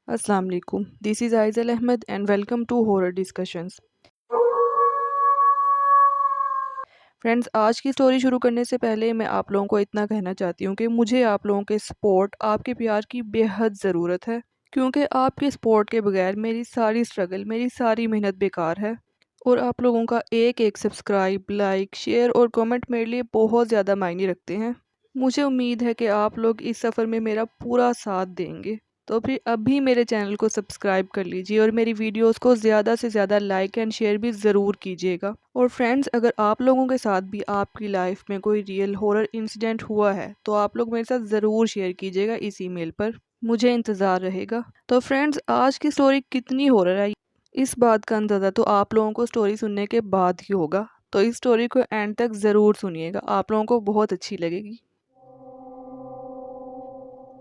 Assalamu alaikum. This is Aizal Ahmed and welcome to Horror Discussions. Friends, आज की story शुरू करने से पहले मैं आप लोगों को इतना कहना चाहती हूँ कि मुझे आप लोगों के सपोर्ट, आपके प्यार की बेहद ज़रूरत है, क्योंकि आपके सपोर्ट के बगैर मेरी सारी स्ट्रगल, मेरी सारी मेहनत बेकार है। और आप लोगों का एक एक सब्सक्राइब, लाइक, शेयर और कमेंट मेरे लिए बहुत ज़्यादा मायने रखते हैं। मुझे उम्मीद है कि आप लोग इस सफ़र में मेरा पूरा साथ देंगे। तो फिर अभी मेरे चैनल को सब्सक्राइब कर लीजिए और मेरी वीडियोस को ज़्यादा से ज़्यादा लाइक एंड शेयर भी ज़रूर कीजिएगा। और फ्रेंड्स, अगर आप लोगों के साथ भी आपकी लाइफ में कोई रियल हॉरर इंसिडेंट हुआ है तो आप लोग मेरे साथ ज़रूर शेयर कीजिएगा इस ईमेल पर। मुझे इंतज़ार रहेगा। तो फ्रेंड्स, आज की स्टोरी कितनी हॉरर है इस बात का अंदाज़ा तो आप लोगों को स्टोरी सुनने के बाद ही होगा। तो इस स्टोरी को एंड तक ज़रूर सुनिएगा, आप लोगों को बहुत अच्छी लगेगी।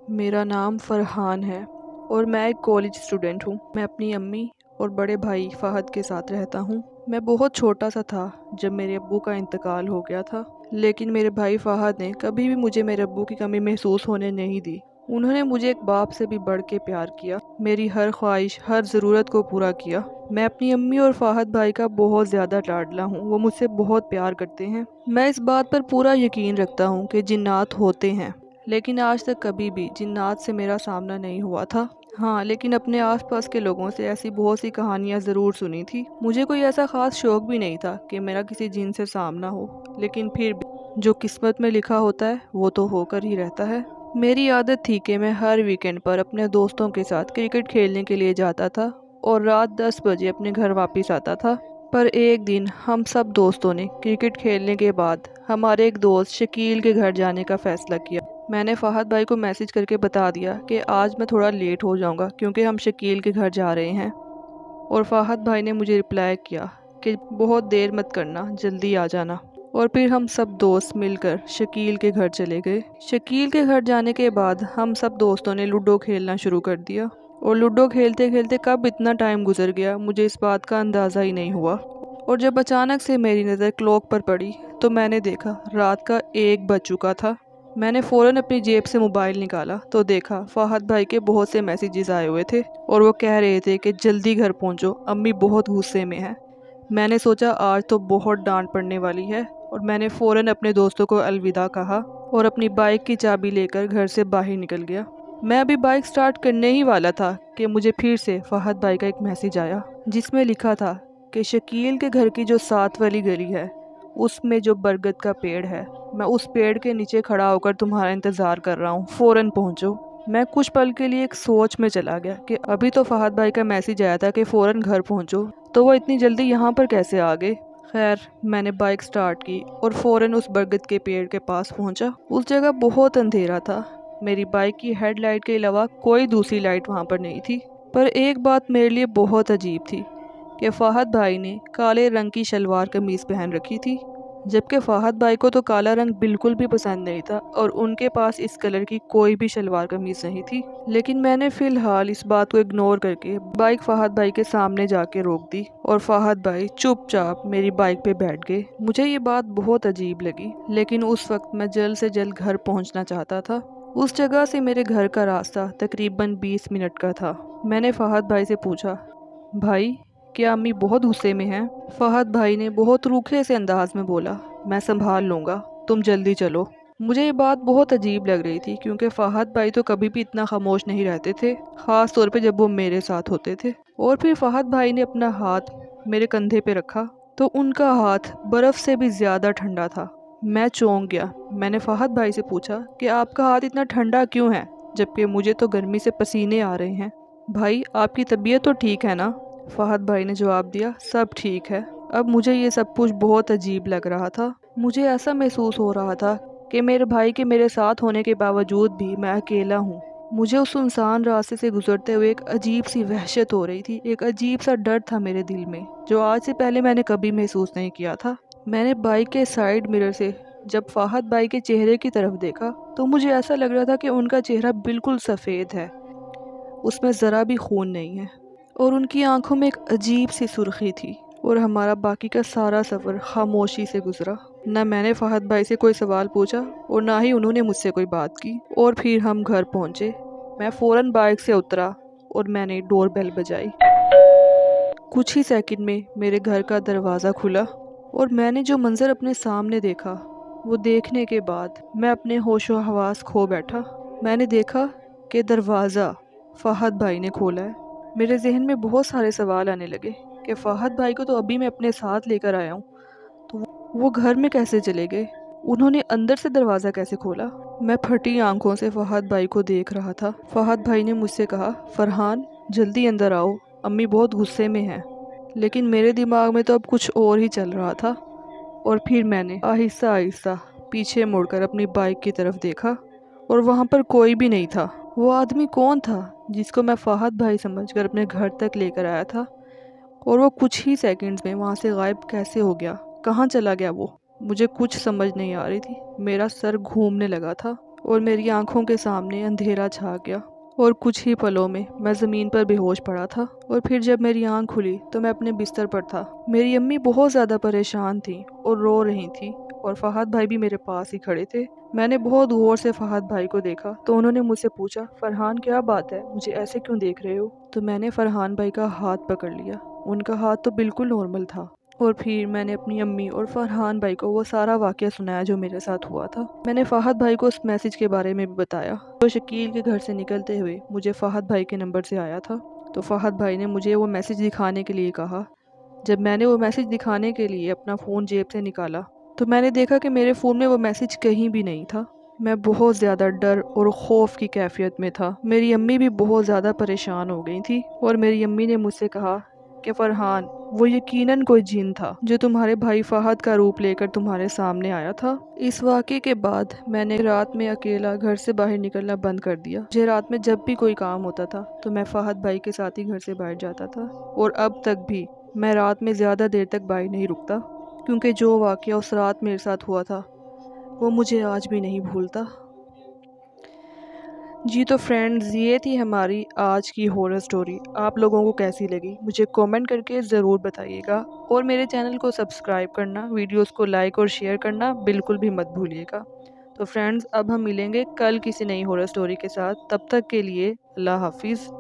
मेरा नाम फरहान है और मैं एक कॉलेज स्टूडेंट हूँ। मैं अपनी अम्मी और बड़े भाई फ़हद के साथ रहता हूँ। मैं बहुत छोटा सा था जब मेरे अब्बू का इंतकाल हो गया था, लेकिन मेरे भाई फ़हद ने कभी भी मुझे मेरे अब्बू की कमी महसूस होने नहीं दी। उन्होंने मुझे एक बाप से भी बढ़ के प्यार किया, मेरी हर ख्वाहिश, हर ज़रूरत को पूरा किया। मैं अपनी अम्मी और फ़हद भाई का बहुत ज़्यादा लाडला हूँ, वो मुझसे बहुत प्यार करते हैं। मैं इस बात पर पूरा यकीन रखता हूँ कि जिन्नात होते हैं, लेकिन आज तक कभी भी जिन्नात से मेरा सामना नहीं हुआ था। हाँ, लेकिन अपने आसपास के लोगों से ऐसी बहुत सी कहानियाँ ज़रूर सुनी थी। मुझे कोई ऐसा ख़ास शौक़ भी नहीं था कि मेरा किसी जिन से सामना हो, लेकिन फिर भी जो किस्मत में लिखा होता है वो तो होकर ही रहता है। मेरी आदत थी कि मैं हर वीकेंड पर अपने दोस्तों के साथ क्रिकेट खेलने के लिए जाता था और रात 10 बजे अपने घर वापस आता था। पर एक दिन हम सब दोस्तों ने क्रिकेट खेलने के बाद हमारे एक दोस्त शकील के घर जाने का फ़ैसला किया। मैंने फ़हद भाई को मैसेज करके बता दिया कि आज मैं थोड़ा लेट हो जाऊंगा क्योंकि हम शकील के घर जा रहे हैं। और फ़हद भाई ने मुझे रिप्लाई किया कि बहुत देर मत करना, जल्दी आ जाना। और फिर हम सब दोस्त मिलकर शकील के घर चले गए। शकील के घर जाने के बाद हम सब दोस्तों ने लूडो खेलना शुरू कर दिया और लूडो खेलते खेलते कब इतना टाइम गुजर गया मुझे इस बात का अंदाज़ा ही नहीं हुआ। और जब अचानक से मेरी नज़र क्लॉक पर पड़ी तो मैंने देखा रात का 1 बज चुका था। मैंने फ़ौरन अपनी जेब से मोबाइल निकाला तो देखा फ़हद भाई के बहुत से मैसेजेस आए हुए थे और वो कह रहे थे कि जल्दी घर पहुंचो, अम्मी बहुत गुस्से में है। मैंने सोचा आज तो बहुत डांट पड़ने वाली है और मैंने फ़ौरन अपने दोस्तों को अलविदा कहा और अपनी बाइक की चाबी लेकर घर से बाहर निकल गया। मैं अभी बाइक स्टार्ट करने ही वाला था कि मुझे फिर से फ़हद भाई का एक मैसेज आया जिसमें लिखा था कि शकील के घर की जो 7 वाली गली है उसमें जो बरगद का पेड़ है, मैं उस पेड़ के नीचे खड़ा होकर तुम्हारा इंतज़ार कर रहा हूँ, फ़ौरन पहुँचो। मैं कुछ पल के लिए एक सोच में चला गया कि अभी तो फ़हद भाई का मैसेज आया था कि फ़ौरन घर पहुँचो, तो वो इतनी जल्दी यहाँ पर कैसे आ गए। खैर, मैंने बाइक स्टार्ट की और फ़ौरन उस बरगद के पेड़ के पास पहुँचा। उस जगह बहुत अंधेरा था, मेरी बाइक की हेडलाइट के अलावा कोई दूसरी लाइट वहाँ पर नहीं थी। पर एक बात मेरे लिए बहुत अजीब थी कि फ़हद भाई ने काले रंग की शलवार कमीज़ पहन रखी थी, जबकि फ़हद भाई को तो काला रंग बिल्कुल भी पसंद नहीं था और उनके पास इस कलर की कोई भी शलवार कमीज़ नहीं थी। लेकिन मैंने फ़िलहाल इस बात को इग्नोर करके बाइक फ़हद भाई के सामने जाके रोक दी और फ़हद भाई चुपचाप मेरी बाइक पे बैठ गए। मुझे ये बात बहुत अजीब लगी, लेकिन उस वक्त मैं जल्द से जल्द घर पहुंचना चाहता था। उस जगह से मेरे घर का रास्ता तकरीबन 20 मिनट का था। मैंने फ़हद भाई से पूछा, भाई क्या अम्मी बहुत गुस्से में हैं? फ़हद भाई ने बहुत रूखे से अंदाज में बोला, मैं संभाल लूँगा, तुम जल्दी चलो। मुझे ये बात बहुत अजीब लग रही थी क्योंकि फ़हद भाई तो कभी भी इतना खामोश नहीं रहते थे, ख़ास तौर पे जब वो मेरे साथ होते थे। और फिर फ़हद भाई ने अपना हाथ मेरे कंधे पे रखा तो उनका हाथ बर्फ़ से भी ज़्यादा ठंडा था। मैं चौंक गया। मैंने फ़हद भाई से पूछा कि आपका हाथ इतना ठंडा क्यों है, जबकि मुझे तो गर्मी से पसीने आ रहे हैं। भाई, आपकी तबीयत तो ठीक है ना? फ़हद भाई ने जवाब दिया, सब ठीक है। अब मुझे ये सब कुछ बहुत अजीब लग रहा था। मुझे ऐसा महसूस हो रहा था कि मेरे भाई के मेरे साथ होने के बावजूद भी मैं अकेला हूँ। मुझे उस सुनसान रास्ते से गुजरते हुए एक अजीब सी वहशत हो रही थी, एक अजीब सा डर था मेरे दिल में जो आज से पहले मैंने कभी महसूस नहीं किया था। मैंने बाइक के साइड मिरर से जब फ़हद भाई के चेहरे की तरफ देखा तो मुझे ऐसा लग रहा था कि उनका चेहरा बिल्कुल सफ़ेद है, उसमें ज़रा भी खून नहीं है और उनकी आंखों में एक अजीब सी सुर्खी थी। और हमारा बाकी का सारा सफ़र खामोशी से गुजरा। न मैंने फ़हद भाई से कोई सवाल पूछा और ना ही उन्होंने मुझसे कोई बात की। और फिर हम घर पहुँचे। मैं फ़ौरन बाइक से उतरा اور میں نے ڈور بیل بجائی۔ کچھ ہی سیکنڈ میں میرے گھر کا دروازہ کھلا اور میں نے جو منظر اپنے سامنے دیکھا وہ دیکھنے کے بعد میں اپنے ہوش و حواس کھو بیٹھا۔ میں نے دیکھا کہ دروازہ فہد بھائی نے کھولا ہے۔ میرے ذہن میں بہت سارے سوال آنے لگے کہ فہد بھائی کو تو ابھی میں اپنے ساتھ لے کر آیا ہوں، تو وہ گھر میں کیسے چلے گئے؟ انہوں نے اندر سے دروازہ کیسے کھولا؟ میں پھٹی آنکھوں سے فہد بھائی کو دیکھ رہا تھا۔ فہد بھائی نے مجھ سے کہا، فرحان جلدی اندر آؤ، امی بہت غصے میں ہیں۔ لیکن میرے دماغ میں تو اب کچھ اور ہی چل رہا تھا، اور پھر میں نے آہستہ آہستہ پیچھے مڑ کر اپنی بائک کی طرف دیکھا اور وہاں پر کوئی بھی نہیں تھا۔ وہ آدمی کون تھا جس کو میں فہد بھائی سمجھ کر اپنے گھر تک لے کر آیا تھا، اور وہ کچھ ہی سیکنڈز میں وہاں سے غائب کیسے ہو گیا؟ کہاں چلا گیا وہ؟ مجھے کچھ سمجھ نہیں آ رہی تھی۔ میرا سر گھومنے لگا تھا اور میری آنکھوں کے سامنے اندھیرا چھا گیا، اور کچھ ہی پلوں میں میں زمین پر بے ہوش پڑا تھا۔ اور پھر جب میری آنکھ کھلی تو میں اپنے بستر پر تھا۔ میری امی بہت زیادہ پریشان تھیں اور رو رہی تھیں، اور فہد بھائی بھی میرے پاس ہی کھڑے تھے۔ میں نے بہت غور سے فہد بھائی کو دیکھا تو انہوں نے مجھ سے پوچھا، فرحان کیا بات ہے، مجھے ایسے کیوں دیکھ رہے ہو؟ تو میں نے فرحان بھائی کا ہاتھ پکڑ لیا۔ ان کا ہاتھ تو بالکل نارمل تھا، اور پھر میں نے اپنی امی اور فرحان بھائی کو وہ سارا واقعہ سنایا جو میرے ساتھ ہوا تھا۔ میں نے فہد بھائی کو اس میسج کے بارے میں بھی بتایا جو شکیل کے گھر سے نکلتے ہوئے مجھے فہد بھائی کے نمبر سے آیا تھا۔ تو فہد بھائی نے مجھے وہ میسج دکھانے کے لیے کہا۔ جب میں نے وہ میسج دکھانے کے لیے اپنا فون جیب سے نکالا تو میں نے دیکھا کہ میرے فون میں وہ میسج کہیں بھی نہیں تھا۔ میں بہت زیادہ ڈر اور خوف کی کیفیت میں تھا۔ میری امی بھی بہت زیادہ پریشان ہو گئی تھی، اور میری امی نے مجھ سے کہا کہ فرحان وہ یقیناً کوئی جن تھا جو تمہارے بھائی فہد کا روپ لے کر تمہارے سامنے آیا تھا۔ اس واقعے کے بعد میں نے رات میں اکیلا گھر سے باہر نکلنا بند کر دیا۔ مجھے رات میں جب بھی کوئی کام ہوتا تھا تو میں فہد بھائی کے ساتھ ہی گھر سے باہر جاتا تھا، اور اب تک بھی میں رات میں زیادہ دیر تک باہر نہیں رکتا، کیونکہ جو واقعہ اس رات میرے ساتھ ہوا تھا وہ مجھے آج بھی نہیں بھولتا۔ جی تو فرینڈز، یہ تھی ہماری آج کی ہورر سٹوری۔ آپ لوگوں کو کیسی لگی مجھے کومنٹ کر کے ضرور بتائیے گا، اور میرے چینل کو سبسکرائب کرنا، ویڈیوز کو لائک اور شیئر کرنا بالکل بھی مت بھولیے گا۔ تو فرینڈز، اب ہم ملیں گے کل کسی نئی ہورر سٹوری کے ساتھ۔ تب تک کے لیے اللہ حافظ۔